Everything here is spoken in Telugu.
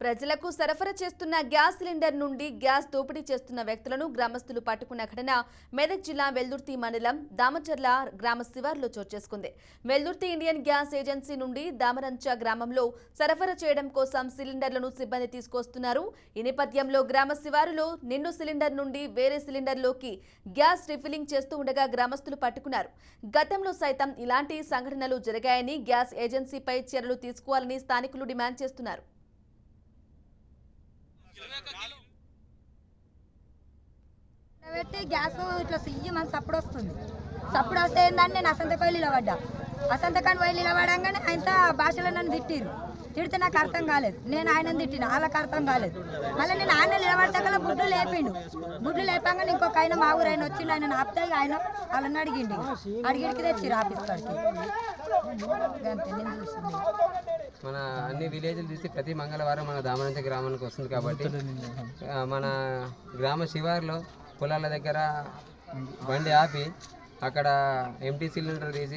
ప్రజలకు సరఫరా చేస్తున్న గ్యాస్ సిలిండర్ నుండి గ్యాస్ దోపిడీ చేస్తున్న వ్యక్తులను గ్రామస్తులు పట్టుకున్న ఘటన మెదక్ జిల్లా వెల్దుర్తి మండలం దామచర్ల గ్రామ శివారులో చోటు చేసుకుంది. వెల్దుర్తి ఇండియన్ గ్యాస్ ఏజెన్సీ నుండి దామరంచ గ్రామంలో సరఫరా చేయడం కోసం సిలిండర్లను సిబ్బంది తీసుకొస్తున్నారు. ఈ నేపథ్యంలో గ్రామ శివారులో నిండు సిలిండర్ నుండి వేరే సిలిండర్లోకి గ్యాస్ రిఫిల్లింగ్ చేస్తూ ఉండగా గ్రామస్తులు పట్టుకున్నారు. గతంలో సైతం ఇలాంటి సంఘటనలు జరిగాయని గ్యాస్ ఏజెన్సీపై చర్యలు తీసుకోవాలని స్థానికులు డిమాండ్ చేస్తున్నారు. పెట్టి గ్యాస్ ఇట్లా సియ్యమని సప్పుడు వస్తుంది. సప్పుడు వస్తే ఏంటంటే నేను అసంతకాయలు నిలబడ్డా. అసంతకాని పోయి నిలబడంగానే ఆయన భాషలో నన్ను తిట్టిరు. తిడితే నాకు అర్థం కాలేదు. నేను ఆయనను తిట్టిన, వాళ్ళకి అర్థం కాలేదు. మళ్ళీ నేను ఆయన నిలబడతాక బుడ్లు లేపిండు. బుడ్లు లేపంగానే ఇంకొక ఆయన మా ఊరు ఆయన వచ్చిండు. ఆయన ఆపితే ఆయన వాళ్ళని అడిగిండు. అడిగిడికి తెచ్చిరు ఆఫీస్ కాడికి. అంతే నేను చూసింది. మన అన్ని విలేజ్లు తీసి ప్రతి మంగళవారం మన దామరంచ గ్రామానికి వస్తుంది కాబట్టి మన గ్రామ శివారులో పొలాల దగ్గర బండి ఆపి అక్కడ ఎంటీ సిలిండర్ తీసి